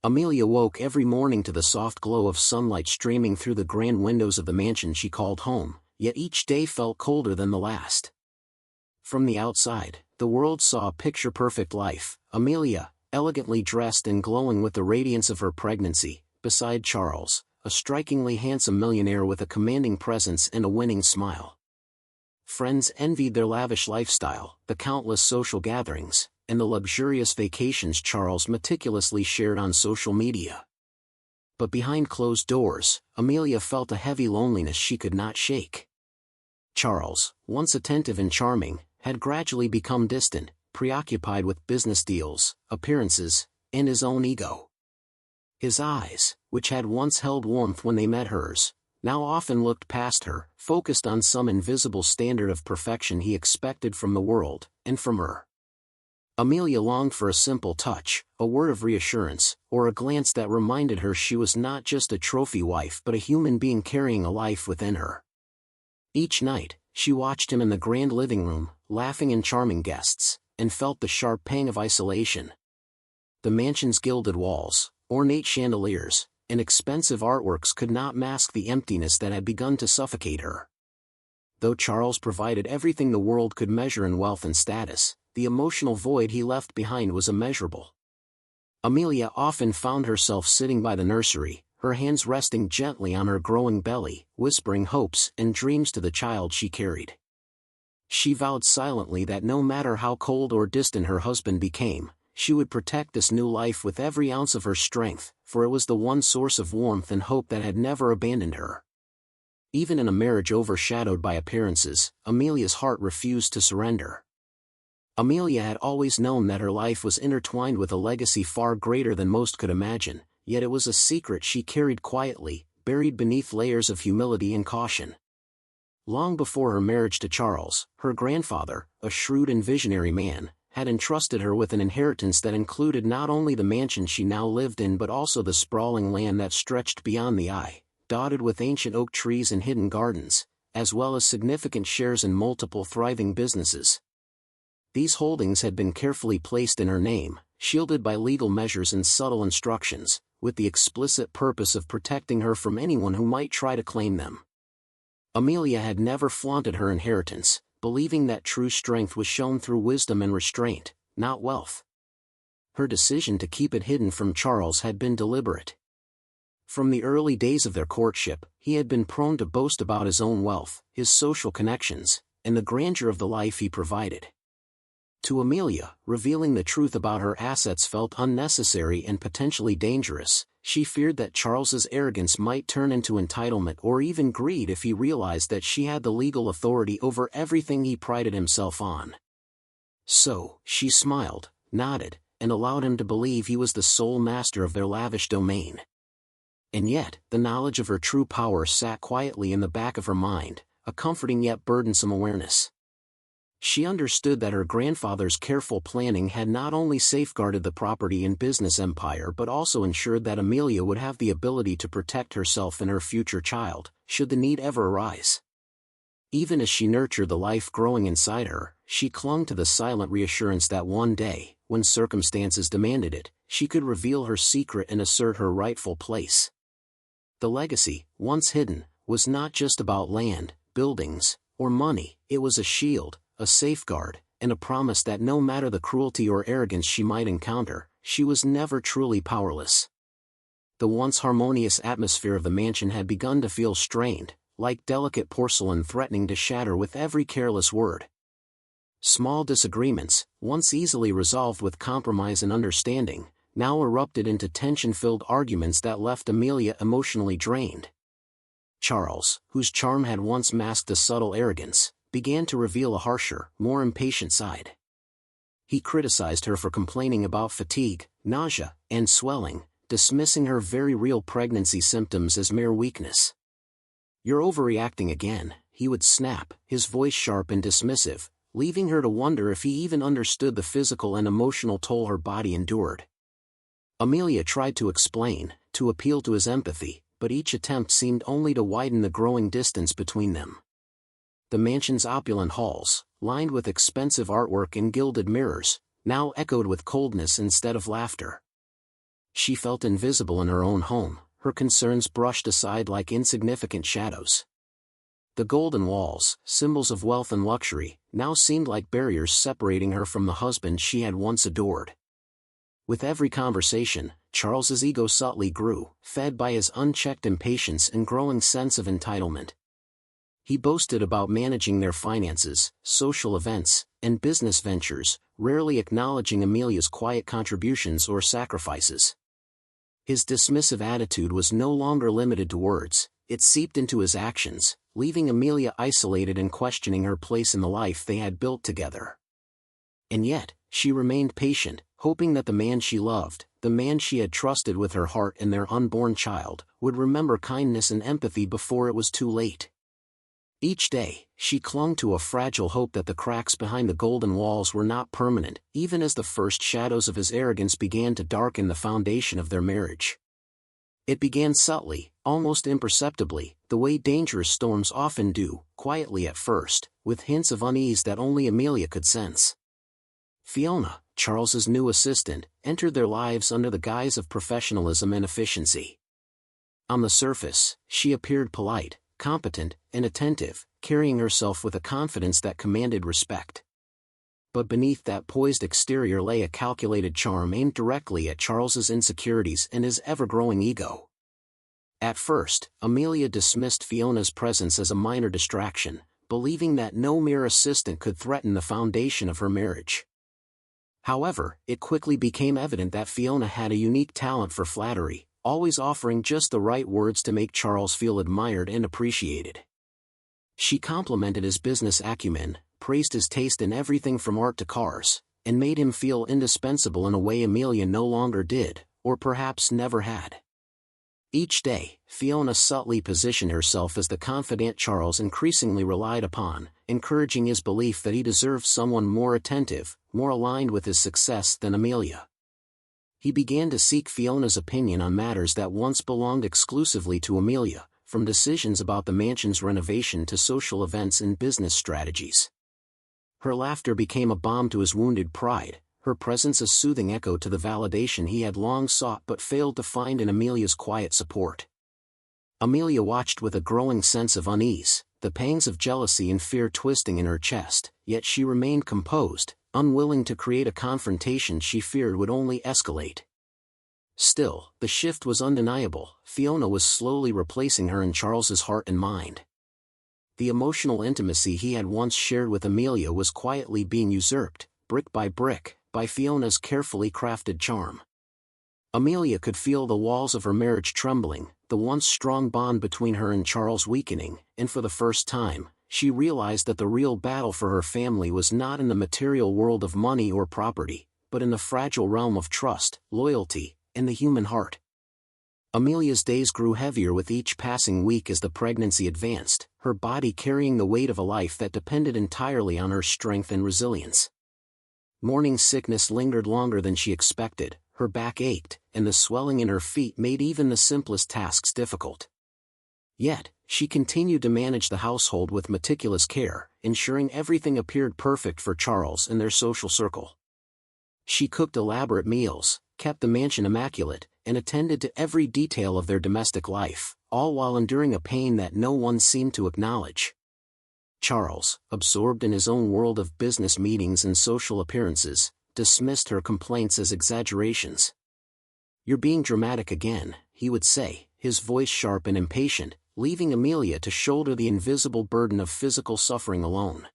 Amelia woke every morning to the soft glow of sunlight streaming through the grand windows of the mansion she called home, yet each day felt colder than the last. From the outside, the world saw a picture-perfect life: Amelia, elegantly dressed and glowing with the radiance of her pregnancy, beside Charles, a strikingly handsome millionaire with a commanding presence and a winning smile. Friends envied their lavish lifestyle, the countless social gatherings, and the luxurious vacations Charles meticulously shared on social media. But behind closed doors, Amelia felt a heavy loneliness she could not shake. Charles, once attentive and charming, had gradually become distant, preoccupied with business deals, appearances, and his own ego. His eyes, which had once held warmth when they met hers, now often looked past her, focused on some invisible standard of perfection he expected from the world, and from her. Amelia longed for a simple touch, a word of reassurance, or a glance that reminded her she was not just a trophy wife but a human being carrying a life within her. Each night, she watched him in the grand living room, laughing and charming guests, and felt the sharp pang of isolation. The mansion's gilded walls, ornate chandeliers, and expensive artworks could not mask the emptiness that had begun to suffocate her. Though Charles provided everything the world could measure in wealth and status, the emotional void he left behind was immeasurable. Amelia often found herself sitting by the nursery, her hands resting gently on her growing belly, whispering hopes and dreams to the child she carried. She vowed silently that no matter how cold or distant her husband became, she would protect this new life with every ounce of her strength, for it was the one source of warmth and hope that had never abandoned her. Even in a marriage overshadowed by appearances, Amelia's heart refused to surrender. Amelia had always known that her life was intertwined with a legacy far greater than most could imagine, yet it was a secret she carried quietly, buried beneath layers of humility and caution. Long before her marriage to Charles, her grandfather, a shrewd and visionary man, had entrusted her with an inheritance that included not only the mansion she now lived in but also the sprawling land that stretched beyond the eye, dotted with ancient oak trees and hidden gardens, as well as significant shares in multiple thriving businesses. These holdings had been carefully placed in her name, shielded by legal measures and subtle instructions, with the explicit purpose of protecting her from anyone who might try to claim them. Amelia had never flaunted her inheritance, believing that true strength was shown through wisdom and restraint, not wealth. Her decision to keep it hidden from Charles had been deliberate. From the early days of their courtship, he had been prone to boast about his own wealth, his social connections, and the grandeur of the life he provided. To Amelia, revealing the truth about her assets felt unnecessary and potentially dangerous. She feared that Charles's arrogance might turn into entitlement or even greed if he realized that she had the legal authority over everything he prided himself on. So, she smiled, nodded, and allowed him to believe he was the sole master of their lavish domain. And yet, the knowledge of her true power sat quietly in the back of her mind, a comforting yet burdensome awareness. She understood that her grandfather's careful planning had not only safeguarded the property and business empire but also ensured that Amelia would have the ability to protect herself and her future child, should the need ever arise. Even as she nurtured the life growing inside her, she clung to the silent reassurance that one day, when circumstances demanded it, she could reveal her secret and assert her rightful place. The legacy, once hidden, was not just about land, buildings, or money. It was a shield, a safeguard, and a promise that no matter the cruelty or arrogance she might encounter, she was never truly powerless. The once harmonious atmosphere of the mansion had begun to feel strained, like delicate porcelain threatening to shatter with every careless word. Small disagreements, once easily resolved with compromise and understanding, now erupted into tension-filled arguments that left Amelia emotionally drained. Charles, whose charm had once masked a subtle arrogance, began to reveal a harsher, more impatient side. He criticized her for complaining about fatigue, nausea, and swelling, dismissing her very real pregnancy symptoms as mere weakness. "You're overreacting again," he would snap, his voice sharp and dismissive, leaving her to wonder if he even understood the physical and emotional toll her body endured. Amelia tried to explain, to appeal to his empathy, but each attempt seemed only to widen the growing distance between them. The mansion's opulent halls, lined with expensive artwork and gilded mirrors, now echoed with coldness instead of laughter. She felt invisible in her own home, her concerns brushed aside like insignificant shadows. The golden walls, symbols of wealth and luxury, now seemed like barriers separating her from the husband she had once adored. With every conversation, Charles's ego subtly grew, fed by his unchecked impatience and growing sense of entitlement. He boasted about managing their finances, social events, and business ventures, rarely acknowledging Amelia's quiet contributions or sacrifices. His dismissive attitude was no longer limited to words, it seeped into his actions, leaving Amelia isolated and questioning her place in the life they had built together. And yet, she remained patient, hoping that the man she loved, the man she had trusted with her heart and their unborn child, would remember kindness and empathy before it was too late. Each day, she clung to a fragile hope that the cracks behind the golden walls were not permanent, even as the first shadows of his arrogance began to darken the foundation of their marriage. It began subtly, almost imperceptibly, the way dangerous storms often do, quietly at first, with hints of unease that only Amelia could sense. Fiona, Charles's new assistant, entered their lives under the guise of professionalism and efficiency. On the surface, she appeared polite, competent, and attentive, carrying herself with a confidence that commanded respect. But beneath that poised exterior lay a calculated charm aimed directly at Charles's insecurities and his ever-growing ego. At first, Amelia dismissed Fiona's presence as a minor distraction, believing that no mere assistant could threaten the foundation of her marriage. However, it quickly became evident that Fiona had a unique talent for flattery, always offering just the right words to make Charles feel admired and appreciated. She complimented his business acumen, praised his taste in everything from art to cars, and made him feel indispensable in a way Amelia no longer did, or perhaps never had. Each day, Fiona subtly positioned herself as the confidant Charles increasingly relied upon, encouraging his belief that he deserved someone more attentive, more aligned with his success than Amelia. He began to seek Fiona's opinion on matters that once belonged exclusively to Amelia, from decisions about the mansion's renovation to social events and business strategies. Her laughter became a balm to his wounded pride, her presence a soothing echo to the validation he had long sought but failed to find in Amelia's quiet support. Amelia watched with a growing sense of unease, the pangs of jealousy and fear twisting in her chest, yet she remained composed, unwilling to create a confrontation she feared would only escalate. Still, the shift was undeniable. Fiona was slowly replacing her in Charles's heart and mind. The emotional intimacy he had once shared with Amelia was quietly being usurped, brick, by Fiona's carefully crafted charm. Amelia could feel the walls of her marriage trembling, the once strong bond between her and Charles weakening, and for the first time, she realized that the real battle for her family was not in the material world of money or property, but in the fragile realm of trust, loyalty, and the human heart. Amelia's days grew heavier with each passing week as the pregnancy advanced, her body carrying the weight of a life that depended entirely on her strength and resilience. Morning sickness lingered longer than she expected, her back ached, and the swelling in her feet made even the simplest tasks difficult. Yet, she continued to manage the household with meticulous care, ensuring everything appeared perfect for Charles and their social circle. She cooked elaborate meals, kept the mansion immaculate, and attended to every detail of their domestic life, all while enduring a pain that no one seemed to acknowledge. Charles, absorbed in his own world of business meetings and social appearances, dismissed her complaints as exaggerations. "You're being dramatic again," he would say, his voice sharp and impatient, leaving Amelia to shoulder the invisible burden of physical suffering alone.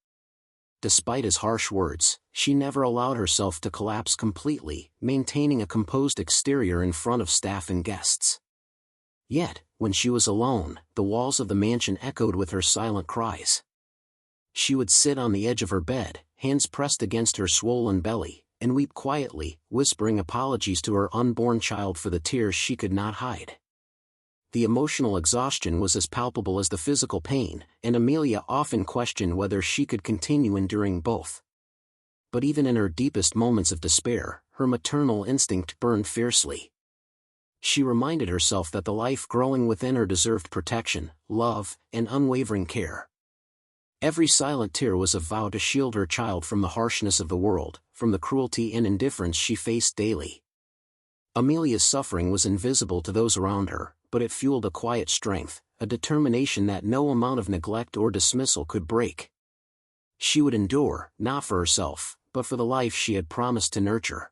Despite his harsh words, she never allowed herself to collapse completely, maintaining a composed exterior in front of staff and guests. Yet, when she was alone, the walls of the mansion echoed with her silent cries. She would sit on the edge of her bed, hands pressed against her swollen belly, and weep quietly, whispering apologies to her unborn child for the tears she could not hide. The emotional exhaustion was as palpable as the physical pain, and Amelia often questioned whether she could continue enduring both. But even in her deepest moments of despair, her maternal instinct burned fiercely. She reminded herself that the life growing within her deserved protection, love, and unwavering care. Every silent tear was a vow to shield her child from the harshness of the world, from the cruelty and indifference she faced daily. Amelia's suffering was invisible to those around her, but it fueled a quiet strength, a determination that no amount of neglect or dismissal could break. She would endure, not for herself, but for the life she had promised to nurture.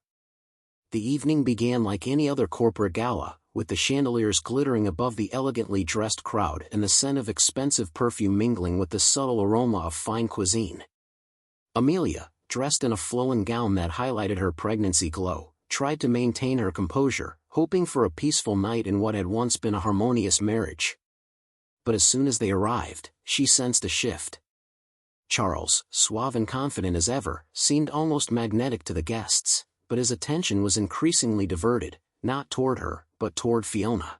The evening began like any other corporate gala, with the chandeliers glittering above the elegantly dressed crowd and the scent of expensive perfume mingling with the subtle aroma of fine cuisine. Amelia, dressed in a flowing gown that highlighted her pregnancy glow, tried to maintain her composure, hoping for a peaceful night in what had once been a harmonious marriage. But as soon as they arrived, she sensed a shift. Charles, suave and confident as ever, seemed almost magnetic to the guests, but his attention was increasingly diverted, not toward her, but toward Fiona.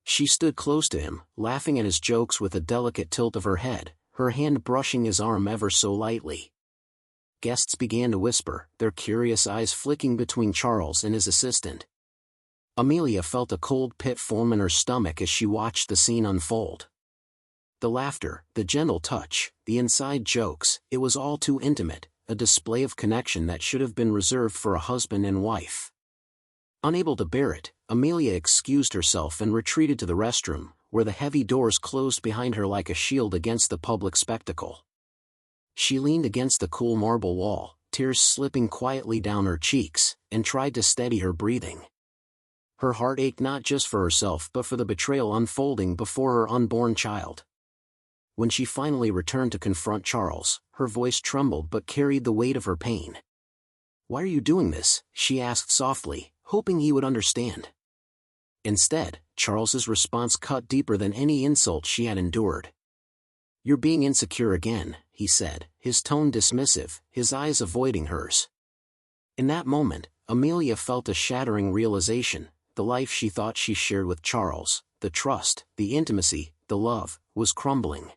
She stood close to him, laughing at his jokes with a delicate tilt of her head, her hand brushing his arm ever so lightly. Guests began to whisper, their curious eyes flicking between Charles and his assistant. Amelia felt a cold pit form in her stomach as she watched the scene unfold. The laughter, the gentle touch, the inside jokes, it was all too intimate, a display of connection that should have been reserved for a husband and wife. Unable to bear it, Amelia excused herself and retreated to the restroom, where the heavy doors closed behind her like a shield against the public spectacle. She leaned against the cool marble wall, tears slipping quietly down her cheeks, and tried to steady her breathing. Her heart ached not just for herself but for the betrayal unfolding before her unborn child. When she finally returned to confront Charles, her voice trembled but carried the weight of her pain. "Why are you doing this?" she asked softly, hoping he would understand. Instead, Charles's response cut deeper than any insult she had endured. "You're being insecure again," he said, his tone dismissive, his eyes avoiding hers. In that moment, Amelia felt a shattering realization: the life she thought she shared with Charles, the trust, the intimacy, the love, was crumbling.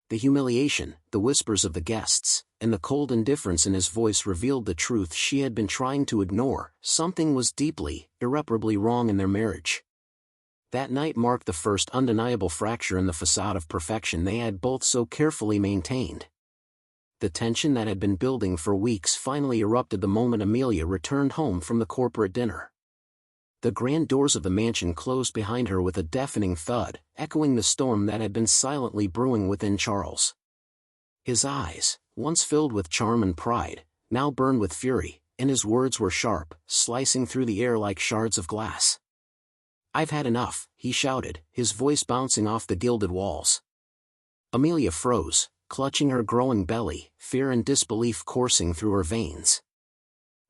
The humiliation, the whispers of the guests, and the cold indifference in his voice revealed the truth she had been trying to ignore: something was deeply, irreparably wrong in their marriage. That night marked the first undeniable fracture in the facade of perfection they had both so carefully maintained. The tension that had been building for weeks finally erupted the moment Amelia returned home from the corporate dinner. The grand doors of the mansion closed behind her with a deafening thud, echoing the storm that had been silently brewing within Charles. His eyes, once filled with charm and pride, now burned with fury, and his words were sharp, slicing through the air like shards of glass. "I've had enough," he shouted, his voice bouncing off the gilded walls. Amelia froze, clutching her growing belly, fear and disbelief coursing through her veins.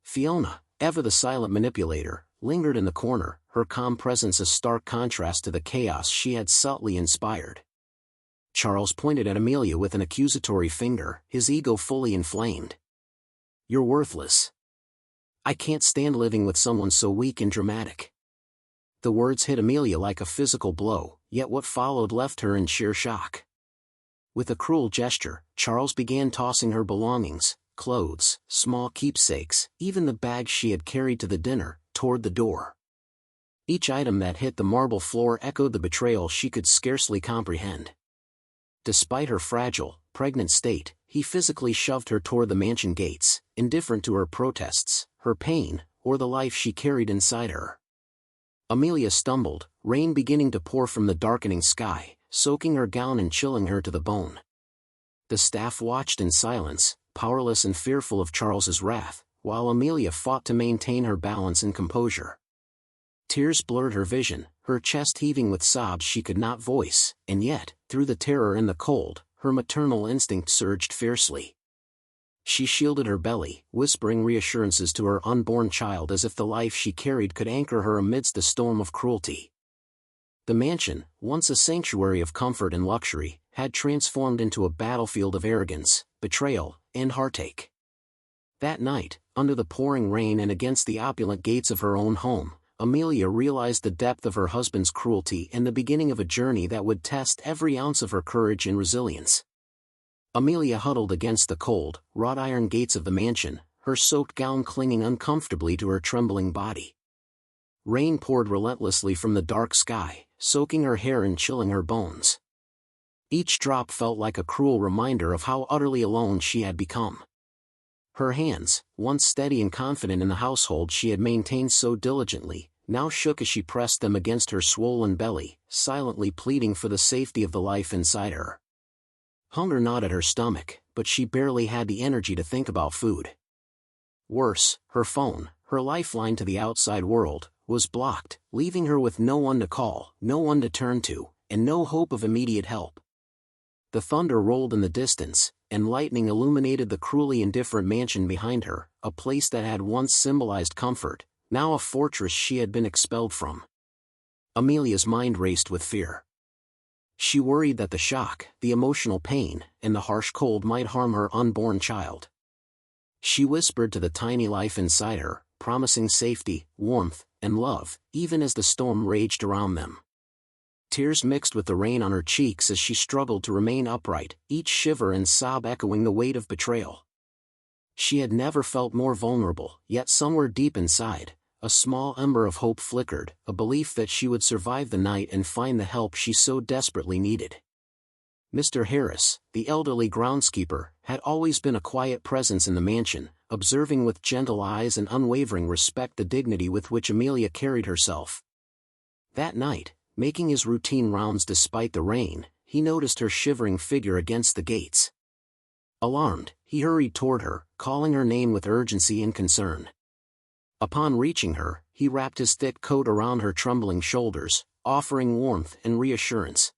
Fiona, ever the silent manipulator, lingered in the corner, her calm presence a stark contrast to the chaos she had subtly inspired. Charles pointed at Amelia with an accusatory finger, his ego fully inflamed. "You're worthless. I can't stand living with someone so weak and dramatic." The words hit Amelia like a physical blow, yet what followed left her in sheer shock. With a cruel gesture, Charles began tossing her belongings, clothes, small keepsakes, even the bag she had carried to the dinner, toward the door. Each item that hit the marble floor echoed the betrayal she could scarcely comprehend. Despite her fragile, pregnant state, he physically shoved her toward the mansion gates, indifferent to her protests, her pain, or the life she carried inside her. Amelia stumbled, rain beginning to pour from the darkening sky, soaking her gown and chilling her to the bone. The staff watched in silence, powerless and fearful of Charles's wrath, while Amelia fought to maintain her balance and composure. Tears blurred her vision, her chest heaving with sobs she could not voice, and yet, through the terror and the cold, her maternal instinct surged fiercely. She shielded her belly, whispering reassurances to her unborn child as if the life she carried could anchor her amidst the storm of cruelty. The mansion, once a sanctuary of comfort and luxury, had transformed into a battlefield of arrogance, betrayal, and heartache. That night, under the pouring rain and against the opulent gates of her own home, Amelia realized the depth of her husband's cruelty and the beginning of a journey that would test every ounce of her courage and resilience. Amelia huddled against the cold, wrought-iron gates of the mansion, her soaked gown clinging uncomfortably to her trembling body. Rain poured relentlessly from the dark sky, soaking her hair and chilling her bones. Each drop felt like a cruel reminder of how utterly alone she had become. Her hands, once steady and confident in the household she had maintained so diligently, now shook as she pressed them against her swollen belly, silently pleading for the safety of the life inside her. Hunger gnawed at her stomach, but she barely had the energy to think about food. Worse, her phone, her lifeline to the outside world, was blocked, leaving her with no one to call, no one to turn to, and no hope of immediate help. The thunder rolled in the distance, and lightning illuminated the cruelly indifferent mansion behind her, a place that had once symbolized comfort, now a fortress she had been expelled from. Amelia's mind raced with fear. She worried that the shock, the emotional pain, and the harsh cold might harm her unborn child. She whispered to the tiny life inside her, promising safety, warmth, and love, even as the storm raged around them. Tears mixed with the rain on her cheeks as she struggled to remain upright, each shiver and sob echoing the weight of betrayal. She had never felt more vulnerable, yet somewhere deep inside, a small ember of hope flickered, a belief that she would survive the night and find the help she so desperately needed. Mr. Harris, the elderly groundskeeper, had always been a quiet presence in the mansion, observing with gentle eyes and unwavering respect the dignity with which Amelia carried herself. That night, making his routine rounds despite the rain, he noticed her shivering figure against the gates. Alarmed, he hurried toward her, calling her name with urgency and concern. Upon reaching her, he wrapped his thick coat around her trembling shoulders, offering warmth and reassurance.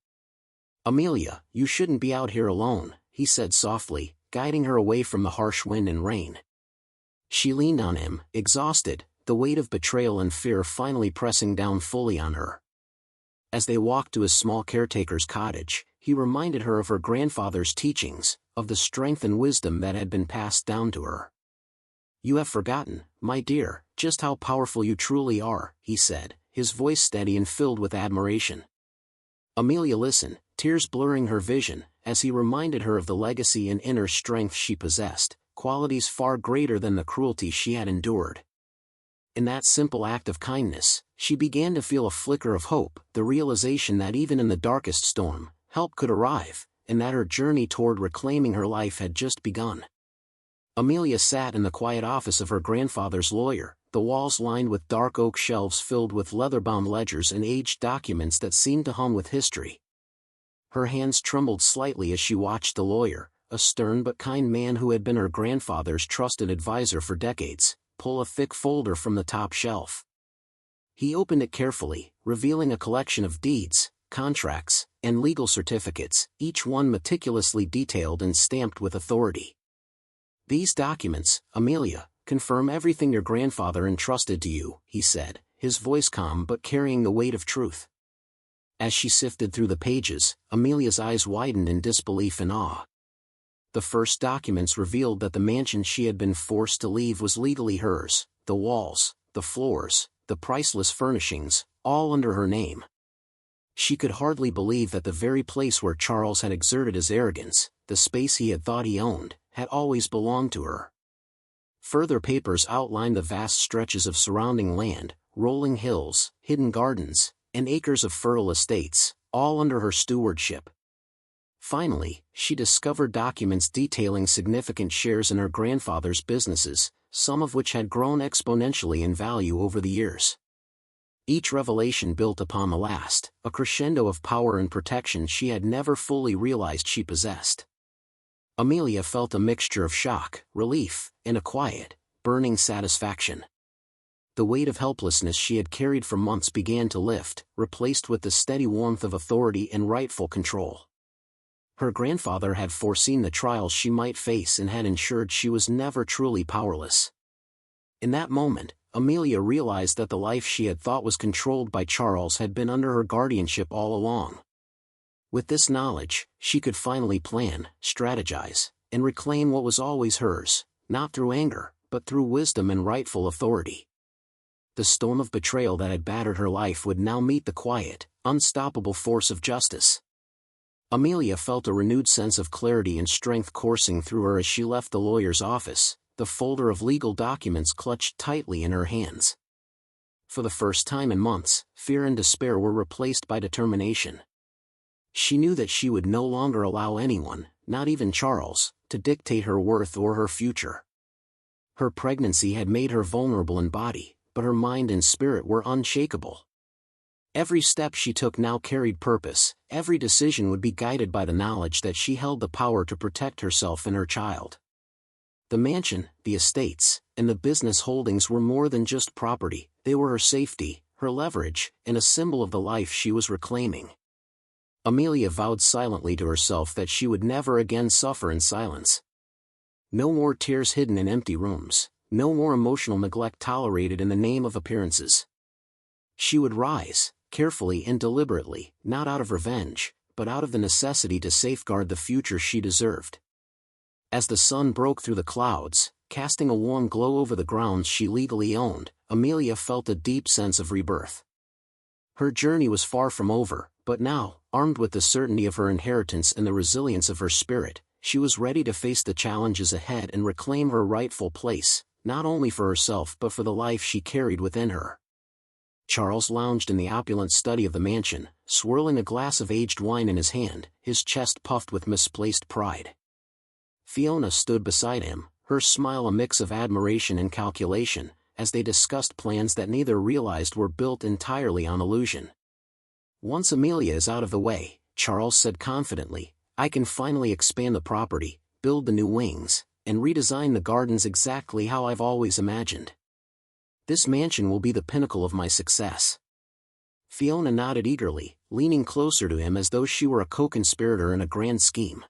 "Amelia, you shouldn't be out here alone," he said softly, guiding her away from the harsh wind and rain. She leaned on him, exhausted, the weight of betrayal and fear finally pressing down fully on her. As they walked to his small caretaker's cottage, he reminded her of her grandfather's teachings, of the strength and wisdom that had been passed down to her. "You have forgotten, my dear, just how powerful you truly are," he said, his voice steady and filled with admiration. Amelia listened, tears blurring her vision, as he reminded her of the legacy and inner strength she possessed, qualities far greater than the cruelty she had endured. In that simple act of kindness, she began to feel a flicker of hope, the realization that even in the darkest storm, help could arrive, and that her journey toward reclaiming her life had just begun. Amelia sat in the quiet office of her grandfather's lawyer, the walls lined with dark oak shelves filled with leather-bound ledgers and aged documents that seemed to hum with history. Her hands trembled slightly as she watched the lawyer, a stern but kind man who had been her grandfather's trusted advisor for decades, pull a thick folder from the top shelf. He opened it carefully, revealing a collection of deeds, contracts, and legal certificates, each one meticulously detailed and stamped with authority. "These documents, Amelia, confirm everything your grandfather entrusted to you," he said, his voice calm but carrying the weight of truth. As she sifted through the pages, Amelia's eyes widened in disbelief and awe. The first documents revealed that the mansion she had been forced to leave was legally hers, the walls, the floors, the priceless furnishings, all under her name. She could hardly believe that the very place where Charles had exerted his arrogance, the space he had thought he owned, had always belonged to her. Further papers outlined the vast stretches of surrounding land, rolling hills, hidden gardens, and acres of fertile estates, all under her stewardship. Finally, she discovered documents detailing significant shares in her grandfather's businesses, some of which had grown exponentially in value over the years. Each revelation built upon the last, a crescendo of power and protection she had never fully realized she possessed. Amelia felt a mixture of shock, relief, and a quiet, burning satisfaction. The weight of helplessness she had carried for months began to lift, replaced with the steady warmth of authority and rightful control. Her grandfather had foreseen the trials she might face and had ensured she was never truly powerless. In that moment, Amelia realized that the life she had thought was controlled by Charles had been under her guardianship all along. With this knowledge, she could finally plan, strategize, and reclaim what was always hers, not through anger, but through wisdom and rightful authority. The storm of betrayal that had battered her life would now meet the quiet, unstoppable force of justice. Amelia felt a renewed sense of clarity and strength coursing through her as she left the lawyer's office, the folder of legal documents clutched tightly in her hands. For the first time in months, fear and despair were replaced by determination. She knew that she would no longer allow anyone, not even Charles, to dictate her worth or her future. Her pregnancy had made her vulnerable in body, but her mind and spirit were unshakable. Every step she took now carried purpose, every decision would be guided by the knowledge that she held the power to protect herself and her child. The mansion, the estates, and the business holdings were more than just property, they were her safety, her leverage, and a symbol of the life she was reclaiming. Amelia vowed silently to herself that she would never again suffer in silence. No more tears hidden in empty rooms, no more emotional neglect tolerated in the name of appearances. She would rise, carefully and deliberately, not out of revenge, but out of the necessity to safeguard the future she deserved. As the sun broke through the clouds, casting a warm glow over the grounds she legally owned, Amelia felt a deep sense of rebirth. Her journey was far from over, but now, armed with the certainty of her inheritance and the resilience of her spirit, she was ready to face the challenges ahead and reclaim her rightful place, not only for herself but for the life she carried within her. Charles lounged in the opulent study of the mansion, swirling a glass of aged wine in his hand, his chest puffed with misplaced pride. Fiona stood beside him, her smile a mix of admiration and calculation, as they discussed plans that neither realized were built entirely on illusion. "Once Amelia is out of the way," Charles said confidently, "I can finally expand the property, build the new wings, and redesign the gardens exactly how I've always imagined. This mansion will be the pinnacle of my success." Fiona nodded eagerly, leaning closer to him as though she were a co-conspirator in a grand scheme.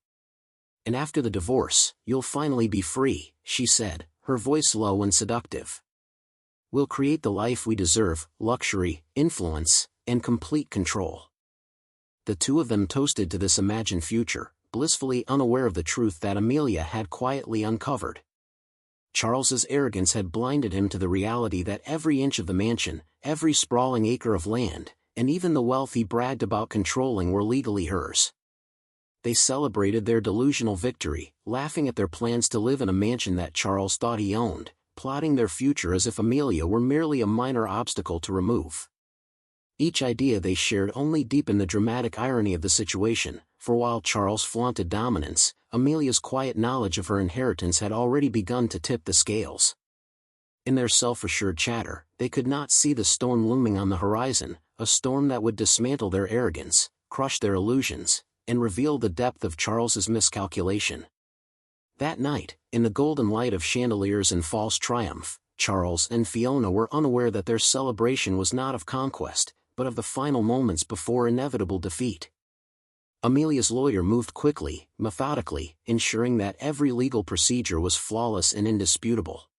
"And after the divorce, you'll finally be free," she said, her voice low and seductive. "We'll create the life we deserve, luxury, influence, and complete control." The two of them toasted to this imagined future, blissfully unaware of the truth that Amelia had quietly uncovered. Charles's arrogance had blinded him to the reality that every inch of the mansion, every sprawling acre of land, and even the wealth he bragged about controlling were legally hers. They celebrated their delusional victory, laughing at their plans to live in a mansion that Charles thought he owned, plotting their future as if Amelia were merely a minor obstacle to remove. Each idea they shared only deepened the dramatic irony of the situation, for while Charles flaunted dominance, Amelia's quiet knowledge of her inheritance had already begun to tip the scales. In their self-assured chatter, they could not see the storm looming on the horizon, a storm that would dismantle their arrogance, crush their illusions, and reveal the depth of Charles's miscalculation. That night, in the golden light of chandeliers and false triumph, Charles and Fiona were unaware that their celebration was not of conquest, but of the final moments before inevitable defeat. Amelia's lawyer moved quickly, methodically, ensuring that every legal procedure was flawless and indisputable.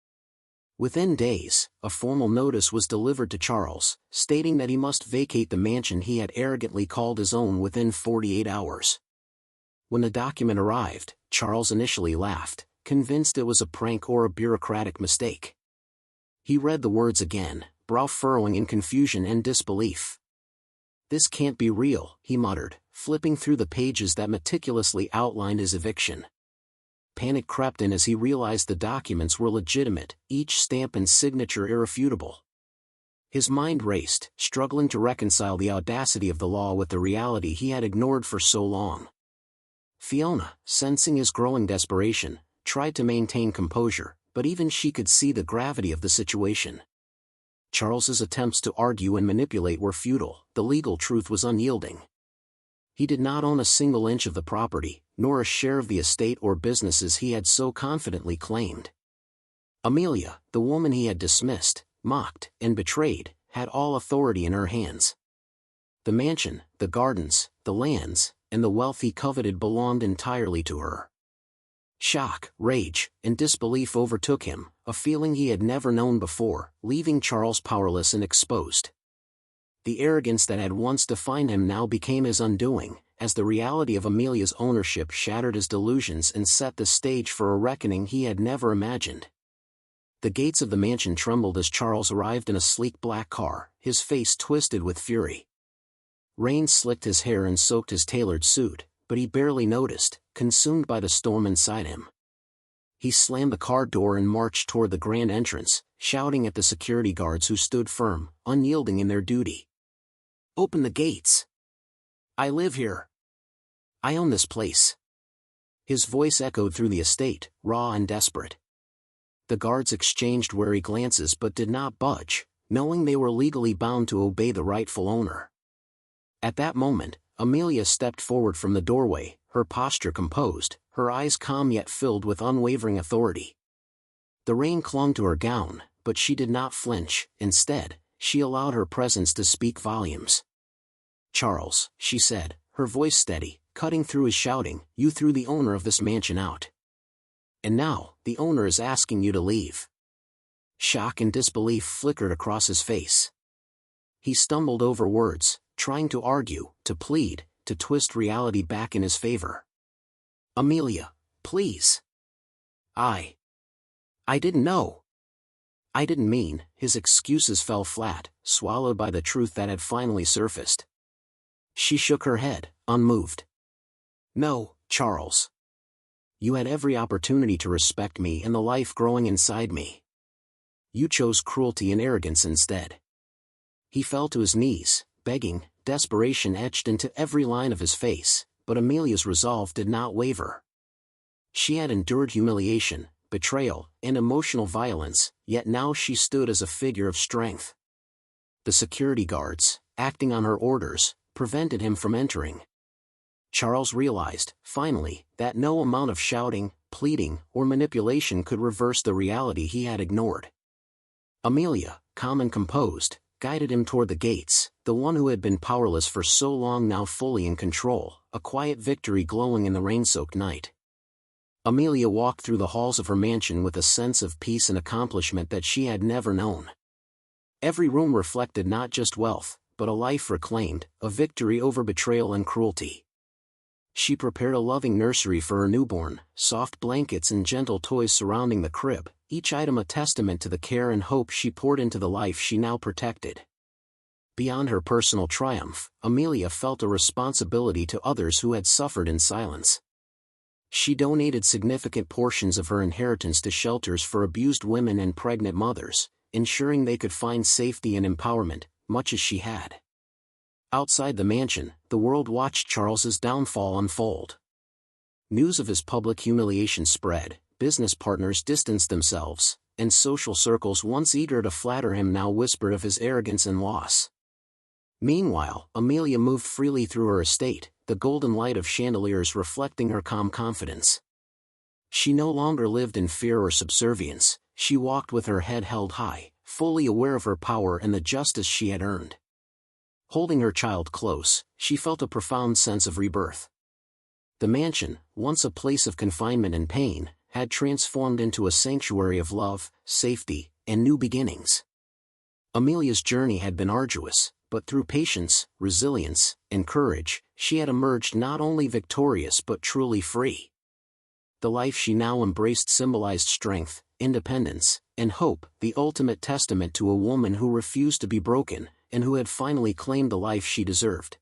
Within days, a formal notice was delivered to Charles, stating that he must vacate the mansion he had arrogantly called his own within 48 hours. When the document arrived, Charles initially laughed, convinced it was a prank or a bureaucratic mistake. He read the words again, brow furrowing in confusion and disbelief. "This can't be real," he muttered, flipping through the pages that meticulously outlined his eviction. Panic crept in as he realized the documents were legitimate, each stamp and signature irrefutable. His mind raced, struggling to reconcile the audacity of the law with the reality he had ignored for so long. Fiona, sensing his growing desperation, tried to maintain composure, but even she could see the gravity of the situation. Charles's attempts to argue and manipulate were futile, the legal truth was unyielding. He did not own a single inch of the property, nor a share of the estate or businesses he had so confidently claimed. Amelia, the woman he had dismissed, mocked, and betrayed, had all authority in her hands. The mansion, the gardens, the lands, and the wealth he coveted belonged entirely to her. Shock, rage, and disbelief overtook him, a feeling he had never known before, leaving Charles powerless and exposed. The arrogance that had once defined him now became his undoing, as the reality of Amelia's ownership shattered his delusions and set the stage for a reckoning he had never imagined. The gates of the mansion trembled as Charles arrived in a sleek black car, his face twisted with fury. Rain slicked his hair and soaked his tailored suit, but he barely noticed, consumed by the storm inside him. He slammed the car door and marched toward the grand entrance, shouting at the security guards who stood firm, unyielding in their duty. "Open the gates! I live here! I own this place!" His voice echoed through the estate, raw and desperate. The guards exchanged wary glances but did not budge, knowing they were legally bound to obey the rightful owner. At that moment, Amelia stepped forward from the doorway, her posture composed, her eyes calm yet filled with unwavering authority. The rain clung to her gown, but she did not flinch. Instead, she allowed her presence to speak volumes. "Charles," she said, her voice steady, cutting through his shouting, "you threw the owner of this mansion out. And now, the owner is asking you to leave." Shock and disbelief flickered across his face. He stumbled over words, trying to argue, to plead, to twist reality back in his favor. "Amelia, please. I didn't know. I didn't mean." His excuses fell flat, swallowed by the truth that had finally surfaced. She shook her head, unmoved. "No, Charles. You had every opportunity to respect me and the life growing inside me. You chose cruelty and arrogance instead." He fell to his knees, begging, desperation etched into every line of his face, but Amelia's resolve did not waver. She had endured humiliation, betrayal, and emotional violence, yet now she stood as a figure of strength. The security guards, acting on her orders, prevented him from entering. Charles realized, finally, that no amount of shouting, pleading, or manipulation could reverse the reality he had ignored. Amelia, calm and composed, guided him toward the gates, the one who had been powerless for so long now fully in control, a quiet victory glowing in the rain-soaked night. Amelia walked through the halls of her mansion with a sense of peace and accomplishment that she had never known. Every room reflected not just wealth, but a life reclaimed, a victory over betrayal and cruelty. She prepared a loving nursery for her newborn, soft blankets and gentle toys surrounding the crib, each item a testament to the care and hope she poured into the life she now protected. Beyond her personal triumph, Amelia felt a responsibility to others who had suffered in silence. She donated significant portions of her inheritance to shelters for abused women and pregnant mothers, ensuring they could find safety and empowerment, much as she had. Outside the mansion, the world watched Charles's downfall unfold. News of his public humiliation spread, business partners distanced themselves, and social circles once eager to flatter him now whispered of his arrogance and loss. Meanwhile, Amelia moved freely through her estate, the golden light of chandeliers reflecting her calm confidence. She no longer lived in fear or subservience, she walked with her head held high, fully aware of her power and the justice she had earned. Holding her child close, she felt a profound sense of rebirth. The mansion, once a place of confinement and pain, had transformed into a sanctuary of love, safety, and new beginnings. Amelia's journey had been arduous, but through patience, resilience, and courage, she had emerged not only victorious but truly free. The life she now embraced symbolized strength, independence, and hope, the ultimate testament to a woman who refused to be broken, and who had finally claimed the life she deserved.